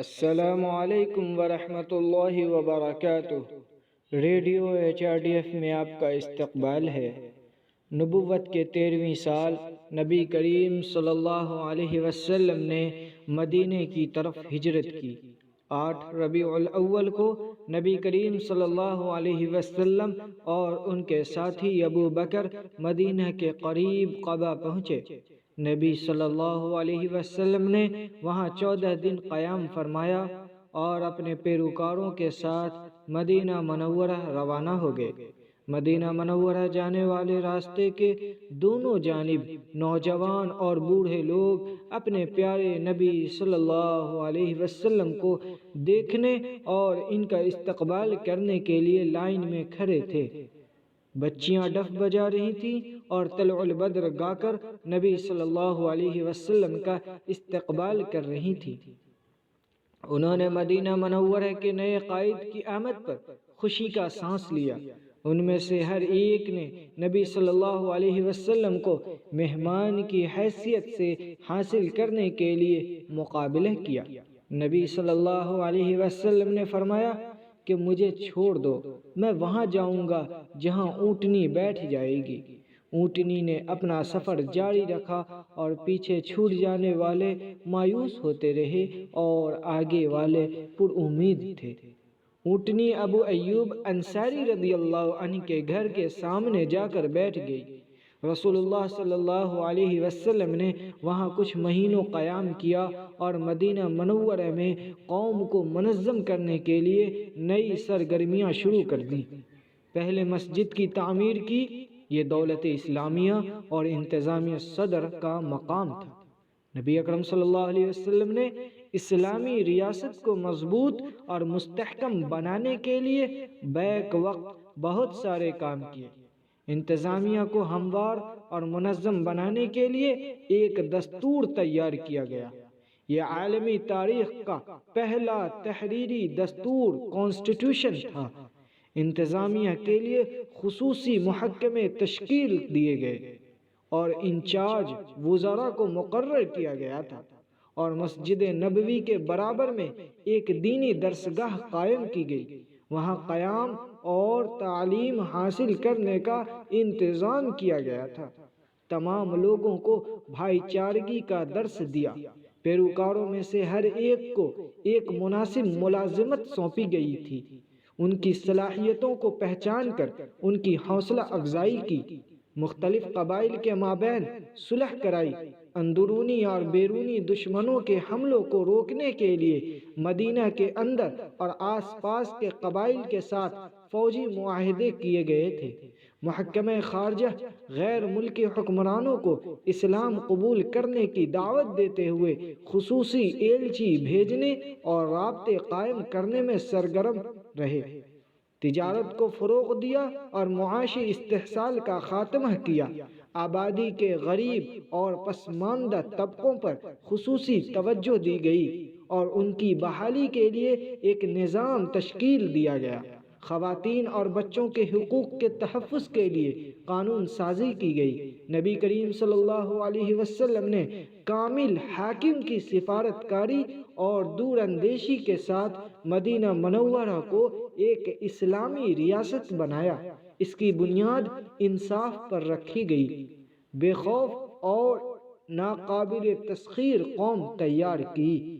السلام علیکم ورحمۃ اللہ وبرکاتہ۔ ریڈیو HRDF میں آپ کا استقبال ہے۔ نبوت کے 13ویں سال نبی کریم صلی اللہ علیہ وسلم نے مدینے کی طرف ہجرت کی۔ 8 ربیع الاول کو نبی کریم صلی اللہ علیہ وسلم اور ان کے ساتھی ابو بکر مدینہ کے قریب قبا پہنچے۔ نبی صلی اللہ علیہ وسلم نے وہاں 14 دن قیام فرمایا اور اپنے پیروکاروں کے ساتھ مدینہ منورہ روانہ ہو گئے۔ مدینہ منورہ جانے والے راستے کے دونوں جانب نوجوان اور بوڑھے لوگ اپنے پیارے نبی صلی اللہ علیہ وسلم کو دیکھنے اور ان کا استقبال کرنے کے لیے لائن میں کھڑے تھے۔ بچیاں ڈف بجا رہی تھیں اور طلع البدر گا کر نبی صلی اللہ علیہ وسلم کا استقبال کر رہی تھیں۔ انہوں نے مدینہ منورہ کے نئے قائد کی آمد پر خوشی کا سانس لیا۔ ان میں سے ہر ایک نے نبی صلی اللہ علیہ وسلم کو مہمان کی حیثیت سے حاصل کرنے کے لیے مقابلہ کیا۔ نبی صلی اللہ علیہ وسلم نے فرمایا کہ مجھے چھوڑ دو، میں وہاں جاؤں گا جہاں اونٹنی بیٹھ جائے گی۔ اونٹنی نے اپنا سفر جاری رکھا اور پیچھے چھوٹ جانے والے مایوس ہوتے رہے اور آگے والے پر امید تھے۔ اونٹنی ابو ایوب انصاری رضی اللہ عنہ کے گھر کے سامنے جا کر بیٹھ گئی۔ رسول اللہ صلی اللہ علیہ وسلم نے وہاں کچھ مہینوں قیام کیا اور مدینہ منورہ میں قوم کو منظم کرنے کے لیے نئی سرگرمیاں شروع کر دیں۔ پہلے مسجد کی تعمیر کی۔ یہ دولت اسلامیہ اور انتظامیہ صدر کا مقام تھا۔ نبی اکرم صلی اللہ علیہ وسلم نے اسلامی ریاست کو مضبوط اور مستحکم بنانے کے لیے بیک وقت بہت سارے کام کیے۔ انتظامیہ کو ہموار اور منظم بنانے کے لیے ایک دستور تیار کیا گیا۔ یہ عالمی تاریخ کا پہلا تحریری دستور کانسٹیٹیوشن تھا۔ انتظامیہ کے لیے خصوصی محکمے تشکیل دیے گئے اور انچارج وزراء کو مقرر کیا گیا تھا، اور مسجد نبوی کے برابر میں ایک دینی درسگاہ قائم کی گئی۔ وہاں قیام اور تعلیم حاصل کرنے کا انتظام کیا گیا تھا۔ تمام لوگوں کو بھائی چارگی کا درس دیا۔ پیروکاروں میں سے ہر ایک کو ایک مناسب ملازمت سونپی گئی تھی۔ ان کی صلاحیتوں کو پہچان کر ان کی حوصلہ افزائی کی۔ مختلف قبائل کے مابین صلح کرائی۔ اندرونی اور بیرونی دشمنوں کے حملوں کو روکنے کے لیے مدینہ کے اندر اور آس پاس کے قبائل کے ساتھ فوجی معاہدے کیے گئے تھے۔ محکمہ خارجہ غیر ملکی حکمرانوں کو اسلام قبول کرنے کی دعوت دیتے ہوئے خصوصی ایلچی بھیجنے اور رابطے قائم کرنے میں سرگرم رہے۔ تجارت کو فروغ دیا اور معاشی استحصال کا خاتمہ کیا۔ آبادی کے غریب اور پسماندہ طبقوں پر خصوصی توجہ دی گئی اور ان کی بحالی کے لیے ایک نظام تشکیل دیا گیا۔ خواتین اور بچوں کے حقوق کے تحفظ کے لیے قانون سازی کی گئی۔ نبی کریم صلی اللہ علیہ وسلم نے کامل حاکم کی سفارت کاری اور دور اندیشی کے ساتھ مدینہ منورہ کو ایک اسلامی ریاست بنایا۔ اس کی بنیاد انصاف پر رکھی گئی۔ بے خوف اور ناقابل تسخیر قوم تیار کی۔